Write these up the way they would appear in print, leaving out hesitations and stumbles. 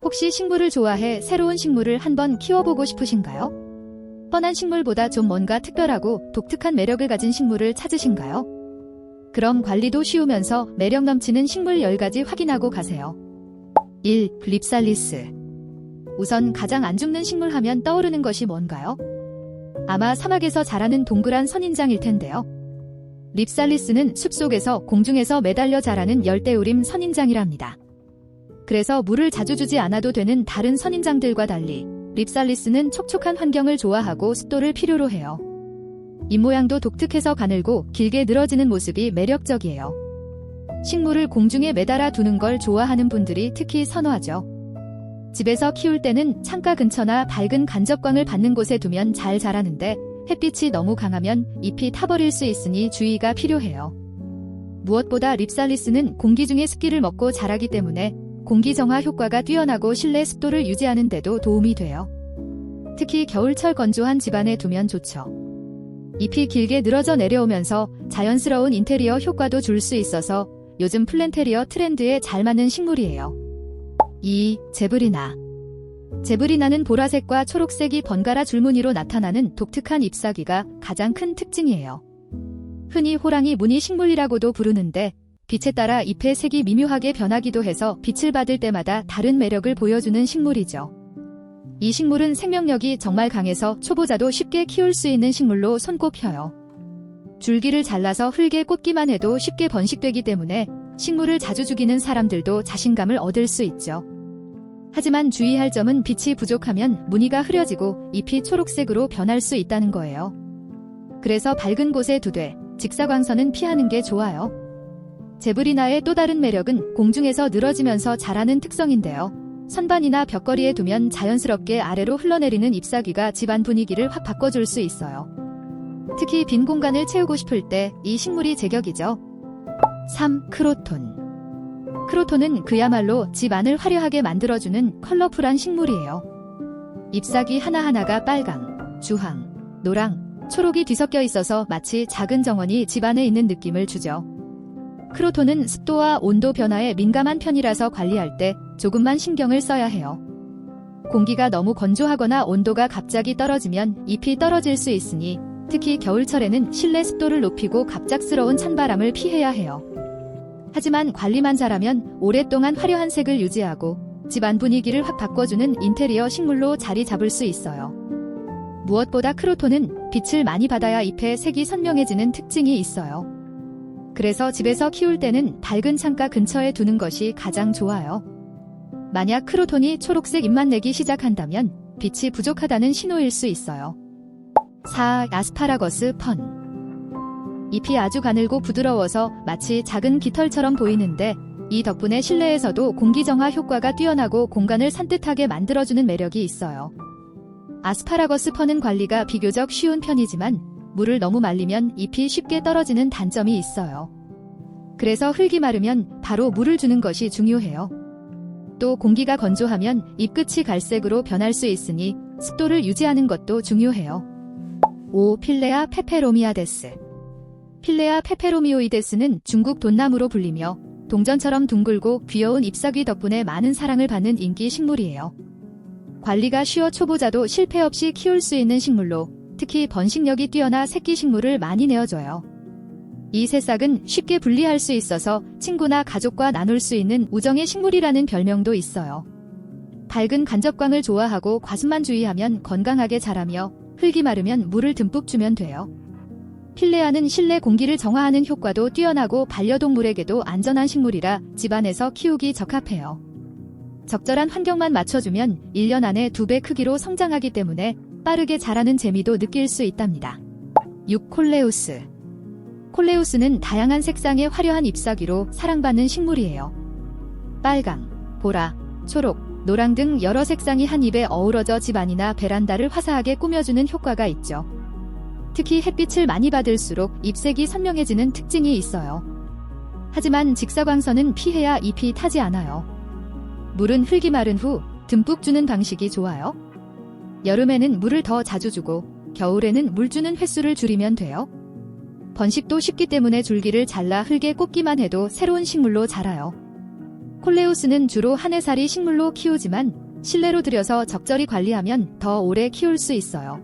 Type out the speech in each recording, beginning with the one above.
혹시 식물을 좋아해 새로운 식물을 한번 키워보고 싶으신가요? 뻔한 식물보다 좀 뭔가 특별하고 독특한 매력을 가진 식물을 찾으신가요? 그럼 관리도 쉬우면서 매력 넘치는 식물 10가지 확인하고 가세요. 1. 립살리스. 우선 가장 안 죽는 식물 하면 떠오르는 것이 뭔가요? 아마 사막에서 자라는 동그란 선인장일 텐데요. 립살리스는 숲속에서 공중에서 매달려 자라는 열대우림 선인장이랍니다. 그래서 물을 자주 주지 않아도 되는 다른 선인장들과 달리 립살리스는 촉촉한 환경을 좋아하고 습도를 필요로 해요. 잎모양도 독특해서 가늘고 길게 늘어지는 모습이 매력적이에요. 식물을 공중에 매달아 두는 걸 좋아하는 분들이 특히 선호하죠. 집에서 키울 때는 창가 근처나 밝은 간접광을 받는 곳에 두면 잘 자라는데 햇빛이 너무 강하면 잎이 타버릴 수 있으니 주의가 필요해요. 무엇보다 립살리스는 공기 중의 습기를 먹고 자라기 때문에 공기 정화 효과가 뛰어나고 실내 습도를 유지하는 데도 도움이 돼요. 특히 겨울철 건조한 집안에 두면 좋죠. 잎이 길게 늘어져 내려오면서 자연스러운 인테리어 효과도 줄 수 있어서 요즘 플랜테리어 트렌드에 잘 맞는 식물이에요. 2. 제브리나. 제브리나는 보라색과 초록색이 번갈아 줄무늬로 나타나는 독특한 잎사귀가 가장 큰 특징이에요. 흔히 호랑이 무늬 식물이라고도 부르는데 빛에 따라 잎의 색이 미묘하게 변하기도 해서 빛을 받을 때마다 다른 매력을 보여주는 식물이죠. 이 식물은 생명력이 정말 강해서 초보자도 쉽게 키울 수 있는 식물로 손꼽혀요. 줄기를 잘라서 흙에 꽂기만 해도 쉽게 번식되기 때문에 식물을 자주 죽이는 사람들도 자신감을 얻을 수 있죠. 하지만 주의할 점은 빛이 부족하면 무늬가 흐려지고 잎이 초록색으로 변할 수 있다는 거예요. 그래서 밝은 곳에 두되 직사광선은 피하는 게 좋아요. 제브리나의 또 다른 매력은 공중에서 늘어지면서 자라는 특성인데요. 선반이나 벽걸이에 두면 자연스럽게 아래로 흘러내리는 잎사귀가 집안 분위기를 확 바꿔줄 수 있어요. 특히 빈 공간을 채우고 싶을 때 이 식물이 제격이죠. 3. 크로톤. 크로톤은 그야말로 집 안을 화려하게 만들어주는 컬러풀한 식물이에요. 잎사귀 하나하나가 빨강, 주황, 노랑, 초록이 뒤섞여 있어서 마치 작은 정원이 집 안에 있는 느낌을 주죠. 크로톤은 습도와 온도 변화에 민감한 편이라서 관리할 때 조금만 신경을 써야 해요. 공기가 너무 건조하거나 온도가 갑자기 떨어지면 잎이 떨어질 수 있으니 특히 겨울철에는 실내 습도를 높이고 갑작스러운 찬바람을 피해야 해요. 하지만 관리만 잘하면 오랫동안 화려한 색을 유지하고 집안 분위기를 확 바꿔주는 인테리어 식물로 자리 잡을 수 있어요. 무엇보다 크로톤은 빛을 많이 받아야 잎의 색이 선명해지는 특징이 있어요. 그래서 집에서 키울 때는 밝은 창가 근처에 두는 것이 가장 좋아요. 만약 크로톤이 초록색 잎만 내기 시작한다면 빛이 부족하다는 신호일 수 있어요. 4. 아스파라거스 펀. 잎이 아주 가늘고 부드러워서 마치 작은 깃털처럼 보이는데 이 덕분에 실내에서도 공기 정화 효과가 뛰어나고 공간을 산뜻하게 만들어주는 매력이 있어요. 아스파라거스 펀은 관리가 비교적 쉬운 편이지만 물을 너무 말리면 잎이 쉽게 떨어지는 단점이 있어요. 그래서 흙이 마르면 바로 물을 주는 것이 중요해요. 또 공기가 건조하면 잎 끝이 갈색으로 변할 수 있으니 습도를 유지하는 것도 중요해요. 5. 필레아 페페로미아데스. 필레아 페페로미오이데스는 중국 돈나무로 불리며 동전처럼 둥글고 귀여운 잎사귀 덕분에 많은 사랑을 받는 인기 식물이에요. 관리가 쉬워 초보자도 실패 없이 키울 수 있는 식물로 특히 번식력이 뛰어나 새끼 식물을 많이 내어줘요. 이 새싹은 쉽게 분리할 수 있어서 친구나 가족과 나눌 수 있는 우정의 식물이라는 별명도 있어요. 밝은 간접광을 좋아하고 과습만 주의하면 건강하게 자라며 흙이 마르면 물을 듬뿍 주면 돼요. 필레아는 실내 공기를 정화하는 효과도 뛰어나고 반려동물에게도 안전한 식물이라 집안에서 키우기 적합해요. 적절한 환경만 맞춰주면 1년 안에 2배 크기로 성장하기 때문에 빠르게 자라는 재미도 느낄 수 있답니다. 6. 콜레우스. 콜레우스는 다양한 색상의 화려한 잎사귀로 사랑받는 식물이에요. 빨강, 보라, 초록, 노랑 등 여러 색상이 한 잎에 어우러져 집안이나 베란다를 화사하게 꾸며주는 효과가 있죠. 특히 햇빛을 많이 받을수록 잎색이 선명해지는 특징이 있어요. 하지만 직사광선은 피해야 잎이 타지 않아요. 물은 흙이 마른 후 듬뿍 주는 방식이 좋아요. 여름에는 물을 더 자주 주고 겨울에는 물 주는 횟수를 줄이면 돼요. 번식도 쉽기 때문에 줄기를 잘라 흙에 꽂기만 해도 새로운 식물로 자라요. 콜레우스는 주로 한 해살이 식물로 키우지만 실내로 들여서 적절히 관리하면 더 오래 키울 수 있어요.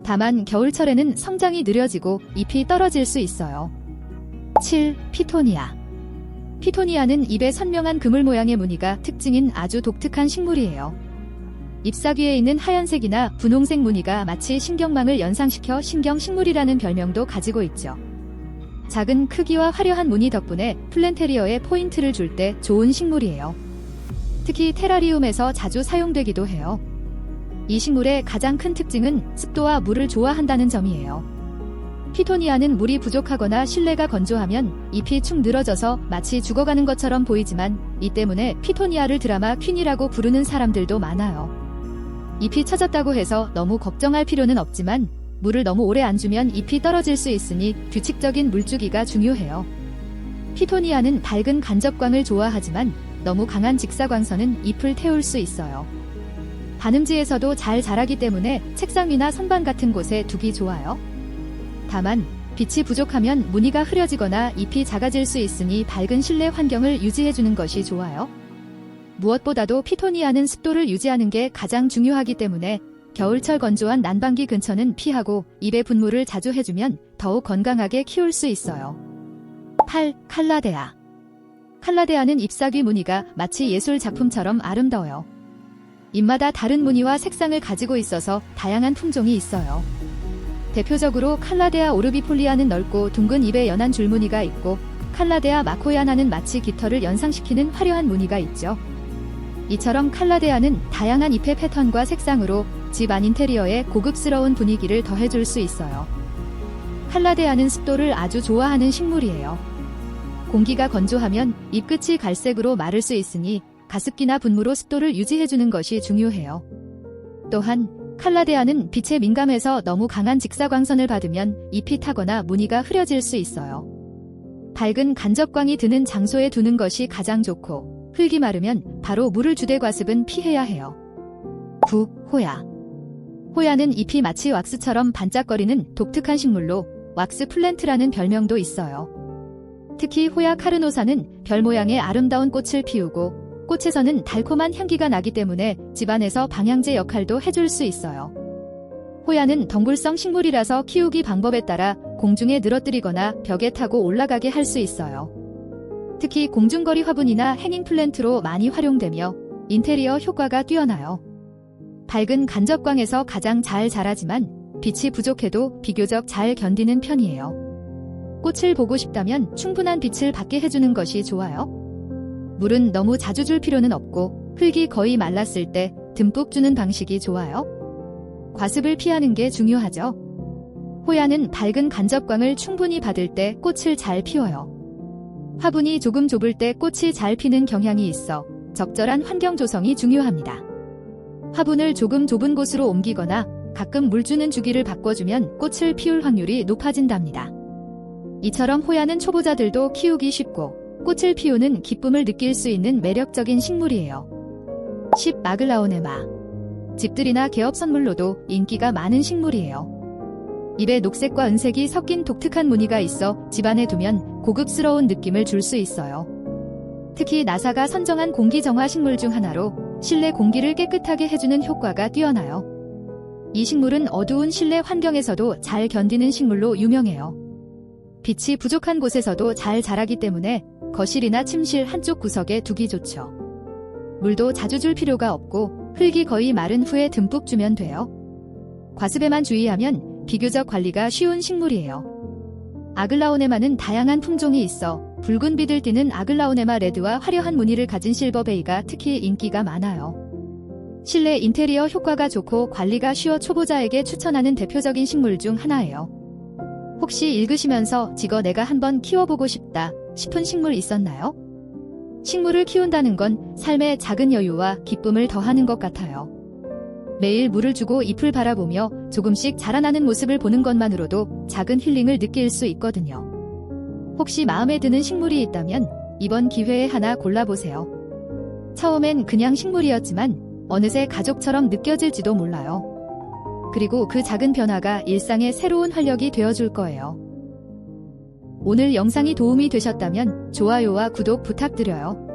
다만 겨울철에는 성장이 느려지고 잎이 떨어질 수 있어요. 7. 피토니아. 피토니아는 잎에 선명한 그물 모양의 무늬가 특징인 아주 독특한 식물이에요. 잎사귀에 있는 하얀색이나 분홍색 무늬가 마치 신경망을 연상시켜 신경식물이라는 별명도 가지고 있죠. 작은 크기와 화려한 무늬 덕분에 플랜테리어에 포인트를 줄 때 좋은 식물이에요. 특히 테라리움에서 자주 사용되기도 해요. 이 식물의 가장 큰 특징은 습도와 물을 좋아한다는 점이에요. 피토니아는 물이 부족하거나 실내가 건조하면 잎이 축 늘어져서 마치 죽어가는 것처럼 보이지만 이 때문에 피토니아를 드라마 퀸이라고 부르는 사람들도 많아요. 잎이 처졌다고 해서 너무 걱정할 필요는 없지만 물을 너무 오래 안 주면 잎이 떨어질 수 있으니 규칙적인 물주기가 중요해요. 피토니아는 밝은 간접광을 좋아하지만 너무 강한 직사광선은 잎을 태울 수 있어요. 반음지에서도 잘 자라기 때문에 책상 위나 선반 같은 곳에 두기 좋아요. 다만 빛이 부족하면 무늬가 흐려지거나 잎이 작아질 수 있으니 밝은 실내 환경을 유지해주는 것이 좋아요. 무엇보다도 피토니아는 습도를 유지하는 게 가장 중요하기 때문에 겨울철 건조한 난방기 근처는 피하고 잎에 분무를 자주 해주면 더욱 건강하게 키울 수 있어요. 8. 칼라데아. 칼라데아는 잎사귀 무늬가 마치 예술 작품처럼 아름다워요. 잎마다 다른 무늬와 색상을 가지고 있어서 다양한 품종이 있어요. 대표적으로 칼라데아 오르비폴리아는 넓고 둥근 잎에 연한 줄무늬가 있고 칼라데아 마코야나는 마치 깃털을 연상시키는 화려한 무늬가 있죠. 이처럼 칼라데아는 다양한 잎의 패턴과 색상으로 집 안 인테리어에 고급스러운 분위기를 더해줄 수 있어요. 칼라데아는 습도를 아주 좋아하는 식물이에요. 공기가 건조하면 잎 끝이 갈색으로 마를 수 있으니 가습기나 분무로 습도를 유지해주는 것이 중요해요. 또한 칼라데아는 빛에 민감해서 너무 강한 직사광선을 받으면 잎이 타거나 무늬가 흐려질 수 있어요. 밝은 간접광이 드는 장소에 두는 것이 가장 좋고 흙이 마르면 바로 물을 주되 과습은 피해야 해요. 9. 호야. 호야는 잎이 마치 왁스처럼 반짝거리는 독특한 식물로 왁스 플랜트라는 별명도 있어요. 특히 호야 카르노사는 별 모양의 아름다운 꽃을 피우고 꽃에서는 달콤한 향기가 나기 때문에 집안에서 방향제 역할도 해줄 수 있어요. 호야는 덩굴성 식물이라서 키우기 방법에 따라 공중에 늘어뜨리거나 벽에 타고 올라가게 할 수 있어요. 특히 공중거리 화분이나 해닝 플랜트로 많이 활용되며 인테리어 효과가 뛰어나요. 밝은 간접광에서 가장 잘 자라지만 빛이 부족해도 비교적 잘 견디는 편이에요. 꽃을 보고 싶다면 충분한 빛을 받게 해주는 것이 좋아요. 물은 너무 자주 줄 필요는 없고 흙이 거의 말랐을 때 듬뿍 주는 방식이 좋아요. 과습을 피하는 게 중요하죠. 호야는 밝은 간접광을 충분히 받을 때 꽃을 잘 피워요. 화분이 조금 좁을 때 꽃이 잘 피는 경향이 있어 적절한 환경 조성이 중요합니다. 화분을 조금 좁은 곳으로 옮기거나 가끔 물 주는 주기를 바꿔주면 꽃을 피울 확률이 높아진답니다. 이처럼 호야는 초보자들도 키우기 쉽고 꽃을 피우는 기쁨을 느낄 수 있는 매력적인 식물이에요. 10. 마글라오네마. 집들이나 개업 선물로도 인기가 많은 식물이에요. 잎에 녹색과 은색이 섞인 독특한 무늬가 있어 집안에 두면 고급스러운 느낌을 줄 수 있어요. 특히 나사가 선정한 공기정화 식물 중 하나로 실내 공기를 깨끗하게 해주는 효과가 뛰어나요. 이 식물은 어두운 실내 환경에서도 잘 견디는 식물로 유명해요. 빛이 부족한 곳에서도 잘 자라기 때문에 거실이나 침실 한쪽 구석에 두기 좋죠. 물도 자주 줄 필요가 없고 흙이 거의 마른 후에 듬뿍 주면 돼요. 과습에만 주의하면 비교적 관리가 쉬운 식물이에요. 아글라오네마는 다양한 품종이 있어 붉은 빛을 띠는 아글라오네마 레드와 화려한 무늬를 가진 실버베이가 특히 인기가 많아요. 실내 인테리어 효과가 좋고 관리가 쉬워 초보자에게 추천하는 대표적인 식물 중 하나예요. 혹시 읽으시면서 지거 내가 한번 키워보고 싶다 싶은 식물 있었나요? 식물을 키운다는 건 삶의 작은 여유와 기쁨을 더하는 것 같아요. 매일 물을 주고 잎을 바라보며 조금씩 자라나는 모습을 보는 것만으로도 작은 힐링을 느낄 수 있거든요. 혹시 마음에 드는 식물이 있다면 이번 기회에 하나 골라보세요. 처음엔 그냥 식물이었지만 어느새 가족처럼 느껴질지도 몰라요. 그리고 그 작은 변화가 일상의 새로운 활력이 되어줄 거예요. 오늘 영상이 도움이 되셨다면 좋아요와 구독 부탁드려요.